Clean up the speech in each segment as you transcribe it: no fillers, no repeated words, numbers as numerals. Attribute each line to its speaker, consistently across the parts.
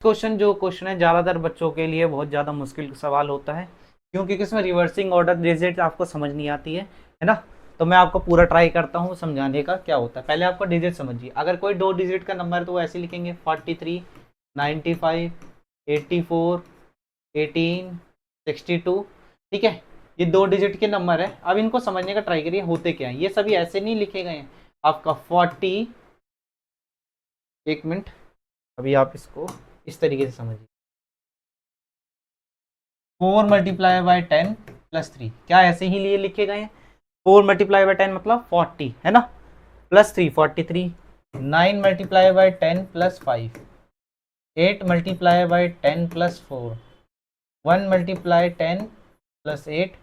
Speaker 1: जो क्वेश्चन है ज़्यादातर बच्चों के लिए बहुत ज़्यादा मुश्किल सवाल होता है, क्योंकि इसमें रिवर्सिंग ऑर्डर डिजिट आपको समझ नहीं आती है ना। तो मैं आपको पूरा ट्राई करता हूँ समझाने का क्या होता है। पहले आपको डिजिट समझिए। अगर कोई 2 डिजिट का नंबर है तो वो ऐसे लिखेंगे 43, 95, 84, 18, 62। ठीक है, ये 2 डिजिट के नंबर है। अब इनको समझने का ट्राई करिए होते क्या है। ये सभी ऐसे नहीं लिखे गए हैं। आपका 40, एक मिनट, अभी आप इसको इस तरीके से समझिए। 4 मल्टीप्लाई बाय 10 प्लस 3, क्या ऐसे ही लिए लिखे गए हैं। 4 मल्टीप्लाई बाय 10 मतलब 40 है ना, plus 3 43। 9 multiply by 10 plus 5, 8 multiply by 10 plus 4, 1 multiply 10 plus 8,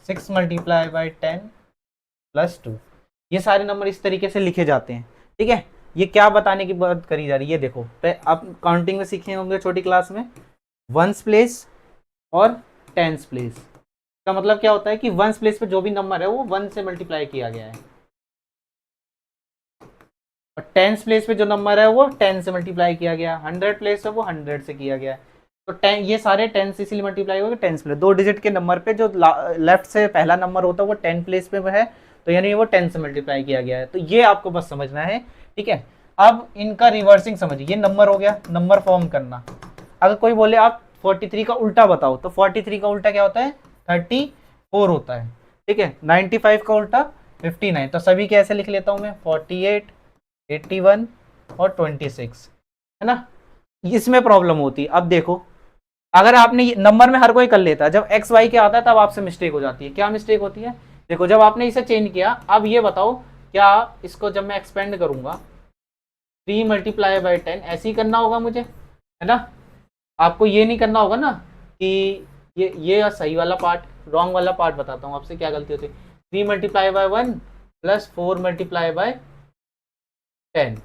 Speaker 1: 6 multiply by 10 plus 2। ये सारे नंबर इस तरीके से लिखे जाते हैं। ठीक है, ये क्या बताने की बात करी जा रही है, ये देखो आप काउंटिंग में सीखे होंगे छोटी क्लास में, वंस प्लेस और टेंस प्लेस का मतलब क्या होता है कि वंस प्लेस पे जो भी नंबर है वो 1 से मल्टीप्लाई किया गया है, और टेंस प्लेस पे जो नंबर है वो 10 से मल्टीप्लाई किया गया, 100 प्लेस पे वो 100 से किया गया। तो 10, ये सारे 10 से इसीलिए मल्टीप्लाई हो गए टेंस प्लेस। 2 डिजिट के नंबर पे जो लेफ्ट से पहला नंबर होता है वो 10 प्लेस पे है, तो यानी वो 10 से मल्टीप्लाई किया गया है। तो ये आपको बस समझना है। ठीक है, अब इनका रिवर्सिंग समझिए। ये नंबर हो गया, नंबर फॉर्म करना। अगर कोई बोले आप 43 का उल्टा बताओ, तो 43 का उल्टा क्या होता है, 34 होता है। ठीक है, 95 का उल्टा 59। तो सभी कैसे लिख लेता हूं मैं, 48, 81 और 26, है ना। इसमें प्रॉब्लम होती है। अब देखो, अगर आपने नंबर में हर कोई कर लेता है, जब एक्स वाई के आता है तब आपसे मिस्टेक हो जाती है। क्या मिस्टेक होती है, देखो जब आपने इसे चेंज किया, अब ये बताओ क्या इसको जब मैं एक्सपेंड करूंगा 3 मल्टीप्लाई बाई 10 ऐसे ही करना होगा मुझे, है ना। आपको ये नहीं करना होगा ना कि ये सही वाला पार्ट, रॉन्ग वाला पार्ट बताता हूँ आपसे क्या गलती होती है। 3 multiply by 1 plus 4 multiply by 10,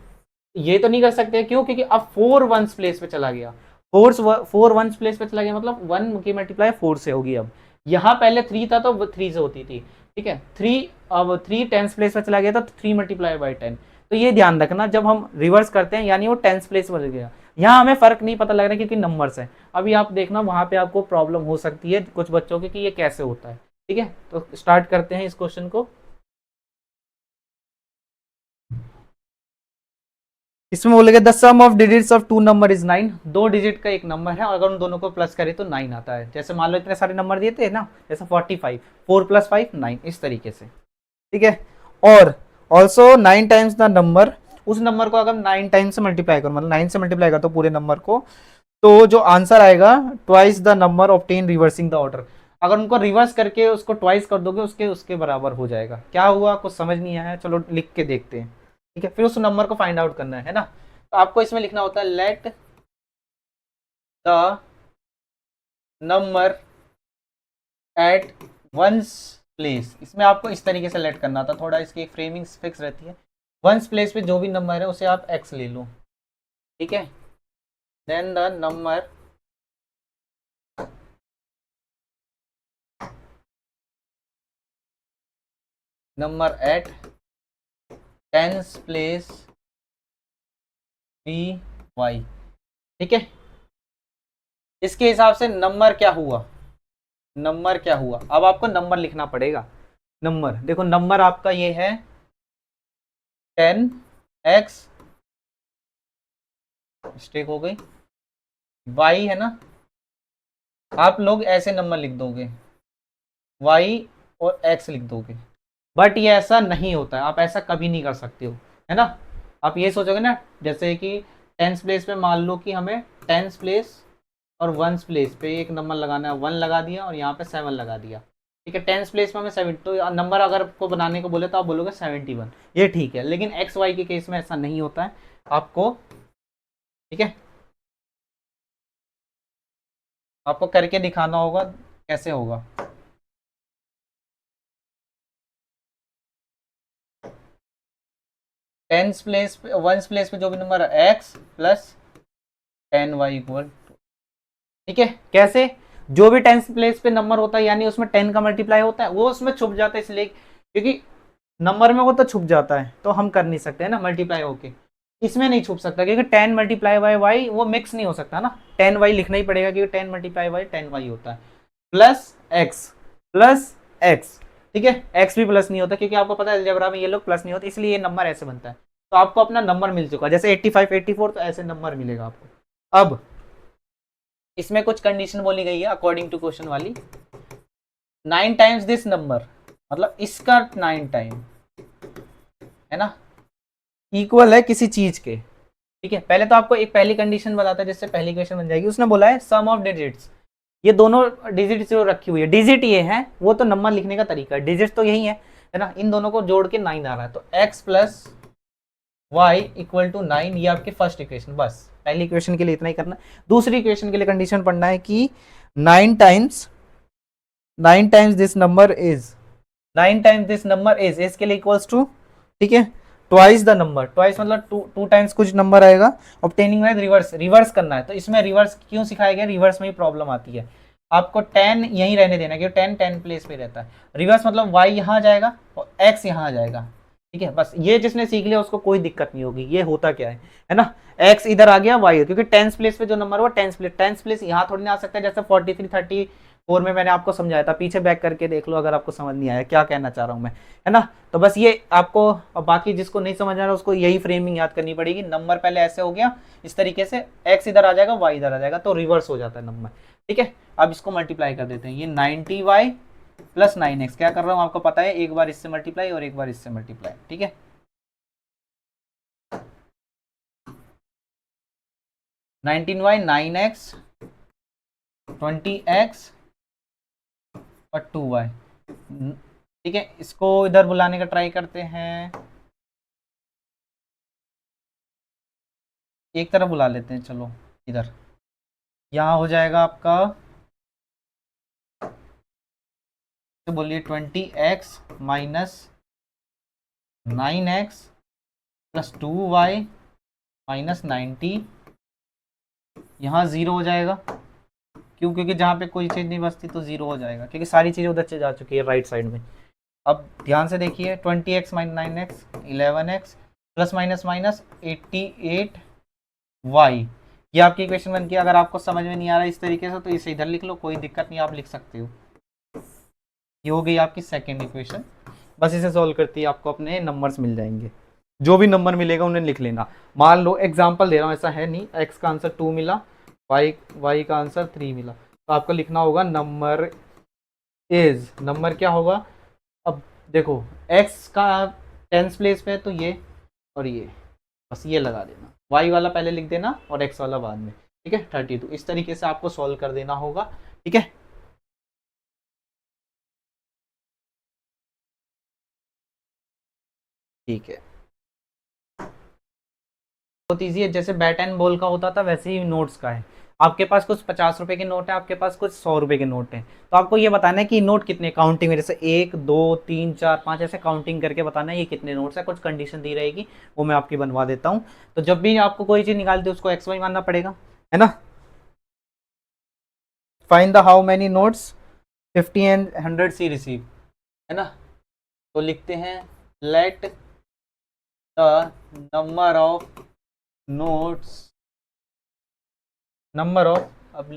Speaker 1: ये तो नहीं कर सकते। क्यों, क्योंकि अब 4 वंस प्लेस पे चला गया। 4 वंस प्लेस पे चला गया मतलब 1 की मल्टीप्लाई 4 से होगी। अब यहाँ पहले 3 था तो 3 से होती थी। ठीक है, 3, अब 3 टेंस प्लेस पे चला गया था तो 3 मल्टीप्लाई बाई 10। तो ये ध्यान रखना, जब हम रिवर्स करते हैं यानी वो टेंस प्लेस बदल गया। यहाँ हमें फर्क नहीं पता लग रहा क्योंकि नंबर्स है। अभी आप देखना वहां पे आपको प्रॉब्लम हो सकती है कुछ बच्चों की कि ये कैसे होता है। ठीक है, तो स्टार्ट करते हैं इस क्वेश्चन को। इसमें बोलेगा the sum of digits of two number is 9। 2 digit का एक नंबर है और अगर उन दोनों को प्लस करें तो 9 आता है। जैसे मान लो इतने सारे नंबर दिए थे ना, जैसे 45, 4 प्लस 5 9, इस तरीके से। ठीक है, और ऑल्सो 9 टाइम्स द नंबर, उस नंबर को अगर 9 टाइम्स से मल्टीप्लाई करो, मतलब 9 से मल्टीप्लाई कर तो पूरे नंबर को, तो जो आंसर आएगा twice the number obtain reversing the order. अगर उनको रिवर्स करके उसको ट्वाइस कर दोगे उसके उसके बराबर हो जाएगा। क्या हुआ, कुछ समझ नहीं आया, चलो लिख के देखते हैं। ठीक है, फिर उस नंबर को फाइंड आउट करना है ना। तो आपको इसमें लिखना होता है let the number at ones place. इसमें आपको इस तरीके से लेट करना था, थोड़ा इसकी फ्रेमिंग फिक्स रहती है। वंस प्लेस पे जो भी नंबर है उसे आप एक्स ले लो। ठीक है, then the number at tens place be y. ठीक है, इसके हिसाब से नंबर क्या हुआ, नंबर क्या हुआ, अब आपको नंबर लिखना पड़ेगा। नंबर देखो, नंबर आपका ये है 10x, मिस्टेक हो गई, y है ना। आप लोग ऐसे नंबर लिख दोगे, y और x लिख दोगे, बट ये ऐसा नहीं होता है। आप ऐसा कभी नहीं कर सकते हो, है ना। आप ये सोचोगे ना, जैसे कि टेंस प्लेस पे मान लो कि हमें टेंस प्लेस और वंस प्लेस पे एक नंबर लगाना है, 1 लगा दिया और यहाँ पे 7 लगा दिया। ठीक है, टेंस प्लेस में हमें 7, तो नंबर अगर आपको बनाने को बोले तो आप बोलोगे 71, ये ठीक है। लेकिन एक्स वाई के केस में ऐसा नहीं होता है आपको। ठीक है, आपको करके दिखाना होगा कैसे होगा। टेंस प्लेस पे, वंस प्लेस पे जो भी नंबर है एक्स प्लस 10y इक्वल। ठीक है, कैसे, जो भी टेंस प्लेस पे नंबर होता है यानी उसमें 10 का मल्टीप्लाई होता है वो उसमें छुप जाता है, इसलिए क्योंकि नंबर में वो तो छुप जाता है तो हम कर नहीं सकते है ना मल्टीप्लाई होके। इसमें नहीं छुप सकता क्योंकि 10 मल्टीप्लाई बाय वाई वो मिक्स नहीं हो सकता ना, 10y लिखना ही पड़ेगा क्योंकि 10 मल्टीप्लाई बाय 10y होता है, प्लस एक्स। ठीक है, एक्स भी प्लस नहीं होता क्योंकि आपको पता है अलजेब्रा में ये लोग प्लस नहीं होते, इसलिए ये नंबर ऐसे बनता है। तो आपको अपना नंबर मिल चुका, जैसे 85 84 तो ऐसे नंबर मिलेगा आपको। अब इसमें कुछ कंडीशन बोली गई है अकॉर्डिंग टू क्वेश्चन वाली, 9 टाइम्स दिस नंबर, मतलब इसका 9 टाइम है ना, इक्वल है किसी चीज के। ठीक है, पहले तो आपको एक पहली कंडीशन बताता है जिससे पहली क्वेश्चन बन जाएगी। उसने बोला है सम ऑफ डिजिट्स, ये दोनों डिजिट जो रखी हुई है, डिजिट ये है, वो तो नंबर लिखने का तरीका है, डिजिट तो यही है ना, इन दोनों को जोड़ के 9 आ रहा है, तो x plus y equal to 9, ये आपकी फर्स्ट इक्वेशन। बस पहली इक्वेशन के लिए इतना ही करना है। दूसरी इक्वेशन के लिए कंडीशन पढ़ना है कि 9 times this number is, 9 times this number is के लिए इक्वल्स टू, ठीक है, ट्वाइस द नंबर, ट्वाइस मतलब टू टाइम्स कुछ नंबर आएगा, ऑब्टेनिंग में रिवर्स करना है। तो इसमें रिवर्स क्यों सिखाया गया, रिवर्स में ही प्रॉब्लम आती है, आपको 10 यहीं रहने देना क्योंकि 10 प्लेस पे रहता है। रिवर्स मतलब y यहाँ आ जाएगा और x यहाँ आ जाएगा। ठीक है, बस ये जिसने सीख लिया उसको कोई दिक्कत नहीं होगी। ये होता क्या है ना, x इधर आ गया y, क्योंकि टेंस प्लेस पे जो नंबर वो टेंस प्लेस यहाँ थोड़ी ना आ सकता है, जैसे 43 34 में मैंने आपको समझाया था, पीछे बैक करके देख लो अगर आपको समझ नहीं आया क्या कहना चाह रहा हूँ मैं, है ना। तो बस ये आपको, और बाकी जिसको नहीं समझ आ रहा उसको यही फ्रेमिंग याद करनी पड़ेगी। नंबर पहले ऐसे हो गया इस तरीके से, x इधर आ जाएगा y इधर आ जाएगा, तो रिवर्स हो जाता है नंबर। ठीक है, अब इसको मल्टीप्लाई कर देते हैं, ये 90y प्लस 9x, क्या कर रहा हूँ आपको पता है, एक बार इससे मल्टीप्लाई और एक बार इससे मल्टीप्लाई। ठीक है, 19y 9x 20x और 2y। ठीक है, इसको इधर बुलाने का ट्राई करते हैं, एक तरफ बुला लेते हैं, चलो इधर, यहाँ हो जाएगा आपका, तो बोलिए 20x minus 9x plus 2y minus 90, यहाँ जीरो हो जाएगा, क्यों, क्योंकि जहाँ पे कोई चीज़ नहीं बचती तो जीरो हो जाएगा, क्योंकि सारी चीज़ें उधर से जा चुकी है राइट साइड में। अब ध्यान से देखिए, 20x minus 9x 11x plus minus minus 88y, ये आपकी इक्वेशन बन गई। अगर आपको समझ में नहीं आ रहा इस तरीके से तो इसे इधर लिख लो, कोई दिक्कत नहीं, आप लिख सकते हो। ये हो गई आपकी सेकेंड इक्वेशन, बस इसे सॉल्व करती है आपको अपने नंबर्स मिल जाएंगे, जो भी नंबर मिलेगा उन्हें लिख लेना। मान लो एग्जांपल दे रहा हूँ, ऐसा है नहीं, x का आंसर 2 मिला, y का आंसर 3 मिला, तो आपको लिखना होगा नंबर इज, नंबर क्या होगा, अब देखो x का टेंस प्लेस पे है तो ये और ये, बस ये लगा देना, y वाला पहले लिख देना और x वाला बाद में। ठीक है, 32, इस तरीके से आपको सॉल्व कर देना होगा। ठीक है, ठीक है, बहुत ईजी है, जैसे बैट एंड बॉल का होता था वैसे ही नोट्स का है। आपके पास कुछ 50 रुपए के नोट है, आपके पास कुछ 100 रुपए के नोट है, तो आपको ये बताना है कि नोट कितने, काउंटिंग में, जैसे 1 2 3 4 5 ऐसे काउंटिंग करके बताना है ये कितने नोट्स है। कुछ कंडीशन दी रहेगी वो मैं आपकी बनवा देता हूँ। तो जब भी आपको कोई चीज़ निकालती है उसको एक्स वाई मानना पड़ेगा, है ना। Find the how many notes 50 and 100 she receive, है ना। तो लिखते हैं let the number of notes, number of, अब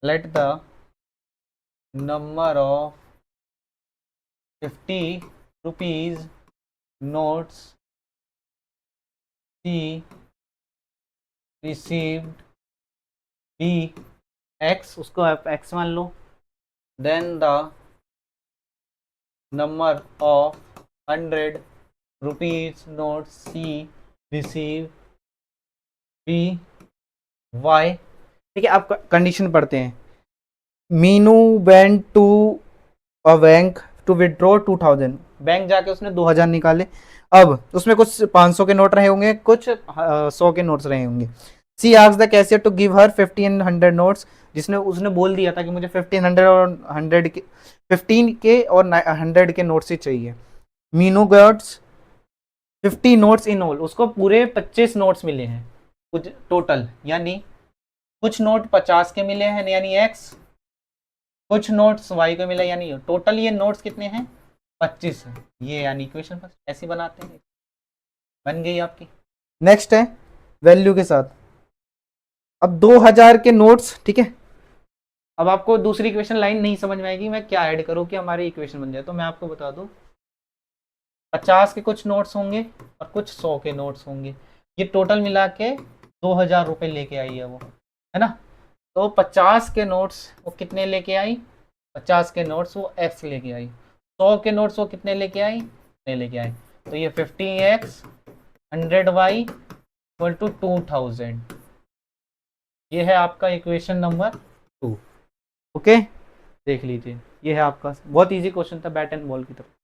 Speaker 1: let the number of 50 rupees notes be received be x, उसको आप x मान लो, then the number of 100 rupees notes c receive be y। ठीक है, आप कंडीशन पढ़ते हैं, Meenu went to a bank to withdraw 2000, bank जाके उसने 2000 निकाले। अब उसमें कुछ 500 के नोट रहे होंगे, कुछ 100 के नोट्स रहे होंगे। She asked the cashier to give her 50 and 100 notes, जिसने उसने बोल दिया था कि मुझे 1500 और 100 के, 15 के और 100 के नोट्स ही चाहिए। Meenu gots 50 notes in all, उसको पूरे 25 नोट्स मिले हैं कुछ टोटल, यानी कुछ नोट 50 के मिले हैं यानी एक्स, कुछ नोट्स वाई को मिला यानी टोटल ये नोट्स कितने हैं 25 ये यानी इक्वेशन फर्स्ट ऐसे बनाते हैं, बन गई आपकी। नेक्स्ट है वैल्यू के साथ। अब 2000 के नोट्स, ठीक है। अब आपको दूसरी इक्वेशन लाइन नहीं समझ में आएगी, मैं क्या ऐड करूँ कि हमारी इक्वेशन बन जाए, तो मैं आपको बता दूं 50 के कुछ नोट्स होंगे और कुछ 100 के नोट्स होंगे, ये टोटल मिला के 2000 रुपये लेके आई है वो, है ना। तो 50 के नोट्स वो कितने लेके आई, 50 के नोट्स वो एक्स लेके आई, 100 के नोट्स वो कितने लेके आई, कितने लेके आई। तो ये 50x 100y इक्वल टू 2000, ये है आपका इक्वेशन नंबर 2। ओके, देख लीजिए ये है आपका, बहुत इजी क्वेश्चन था बैट एंड बॉल की तरफ।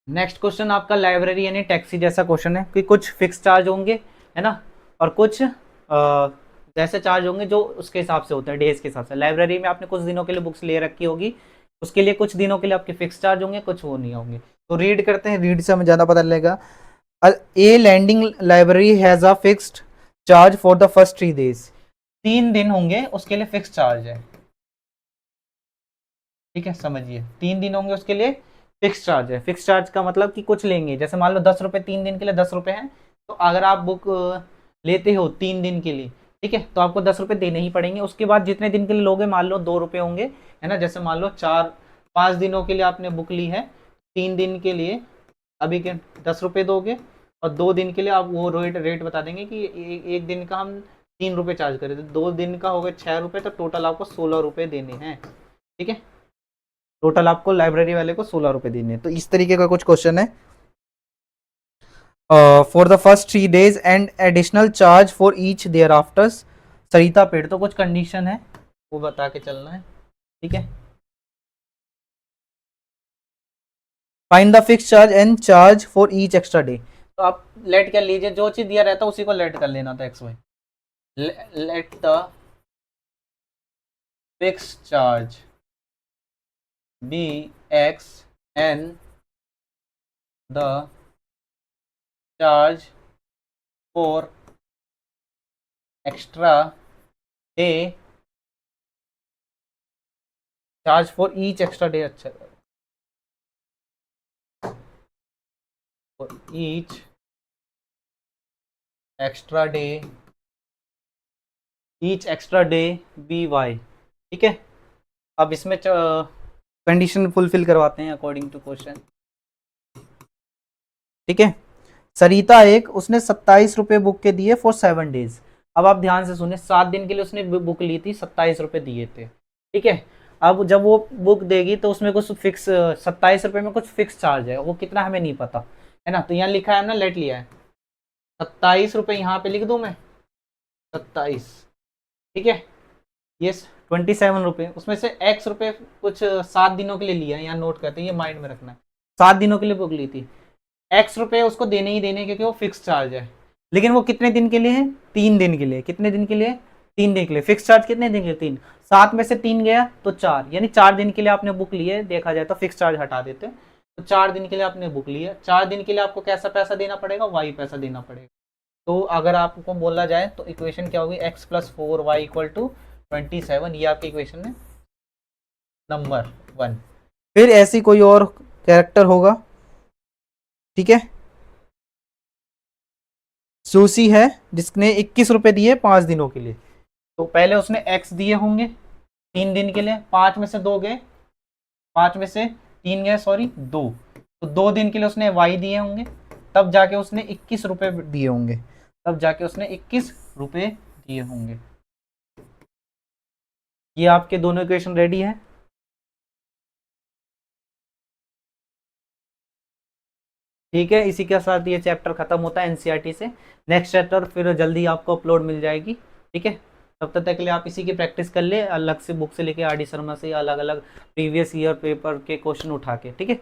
Speaker 1: नेक्स्ट क्वेश्चन आपका लाइब्रेरी यानी टैक्सी जैसा क्वेश्चन है कि कुछ फिक्स चार्ज होंगे, है ना, और कुछ जैसे चार्ज होंगे जो उसके हिसाब से होते हैं, डेज के हिसाब से। लाइब्रेरी में आपने कुछ दिनों के लिए बुक्स ले रखी होगी, उसके लिए कुछ दिनों के लिए आपके फिक्स चार्ज होंगे, कुछ वो नहीं होंगे। तो रीड करते हैं, रीड से हमें ज़्यादा पता लगेगा। A lending library has a fixed charge for the first 3 days, 3 दिन होंगे उसके लिए फिक्स चार्ज है, ठीक है, समझिए 3 दिन होंगे उसके लिए फिक्स चार्ज है। फिक्स चार्ज का मतलब कि कुछ लेंगे, जैसे मान लो 10 रुपये 3 दिन के लिए 10 रुपये हैं, तो अगर आप बुक लेते हो 3 दिन के लिए, ठीक है, तो आपको 10 रुपये देने ही पड़ेंगे। उसके बाद जितने दिन के लिए लोगे, मान लो 2 रुपये होंगे, है ना, जैसे मान लो 4-5 दिनों के लिए आपने बुक ली है, 3 दिन के लिए अभी के 10 रुपये दोगे, और 2 दिन के लिए आप वो रेट बता देंगे कि एक दिन का हम 3 रुपये चार्ज करें, तो 2 दिन का हो गया 6 रुपये, तो टोटल आपको 16 रुपये देने हैं, ठीक है। टोटल आपको लाइब्रेरी वाले को 16 रुपये देने हैं। तो इस तरीके का कुछ क्वेश्चन है। For the first 3 days and additional charge for each thereafter Sarita paid, तो कुछ कंडीशन है वो बता के चलना है, ठीक है। Find the fix charge and charge for each extra day, तो आप लेट कर लीजिए, जो चीज दिया रहता है उसी को लेट कर लेना था, x y. Let the fix charge be x and the charge for extra day, charge for each extra day, अच्छा, for each extra day, each extra day be y, ठीक है। अब इसमें कंडीशन फुलफिल करवाते हैं अकॉर्डिंग टू क्वेश्चन, ठीक है। सरिता एक, उसने 27 रुपये बुक के दिए फॉर 7 days। अब आप ध्यान से सुने, 7 दिन के लिए उसने बुक ली थी, 27 रुपये दिए थे, ठीक है। अब जब वो बुक देगी तो उसमें कुछ फिक्स 27 रुपये में कुछ फिक्स चार्ज है, वो कितना हमें नहीं पता, है ना। तो यहाँ लिखा है ना, लेट लिया है 27 रुपये, यहाँ पे लिख दूँ मैं 27, ठीक है। ये 27 रुपये, उसमें से एक्स रुपये कुछ 7 दिनों के लिए लिया है, यहाँ नोट करते हैं, ये माइंड में रखना है। 7 दिनों के लिए बुक ली थी, एक्स रुपये उसको देने ही देने, क्योंकि वो फिक्स चार्ज है। लेकिन वो कितने दिन के लिए है, 3 दिन के लिए। कितने दिन के लिए, 3 दिन के लिए। फिक्स चार्ज कितने दिन के लिए, 3। 7 में से 3 गया तो 4, यानी 4 दिन के लिए आपने बुक ली है, देखा जाए तो फिक्स चार्ज हटा देते हैं, तो 4 दिन के लिए आपने बुक लिया, 4 दिन के लिए आपको कैसा पैसा देना पड़ेगा, वाई पैसा देना पड़ेगा। तो अगर आपको बोला जाए तो इक्वेशन क्या होगी, x+4y इक्वल टू 27, ये आपकी इक्वेशन है नंबर 1। फिर ऐसी कोई और कैरेक्टर होगा, ठीक है। सूसी है जिसने 21 रुपये दिए 5 दिनों के लिए, तो पहले उसने x दिए होंगे 3 दिन के लिए, 5 में से 2 गए, 5 में से 3 गए, सॉरी 2, तो 2 दिन के लिए उसने y दिए होंगे, तब जाके उसने 21 रुपये दिए होंगे, तब जाके उसने 21 रुपये दिए होंगे। ये आपके दोनों इक्वेशन रेडी है। ठीक है, इसी के साथ ये चैप्टर खत्म होता है एनसीईआरटी से। नेक्स्ट चैप्टर फिर जल्दी आपको अपलोड मिल जाएगी, ठीक है। तब तक के लिए आप इसी की प्रैक्टिस कर ले, अलग से बुक से लेके आर डी शर्मा से अलग अलग प्रीवियस ईयर पेपर के क्वेश्चन उठा के, ठीक है।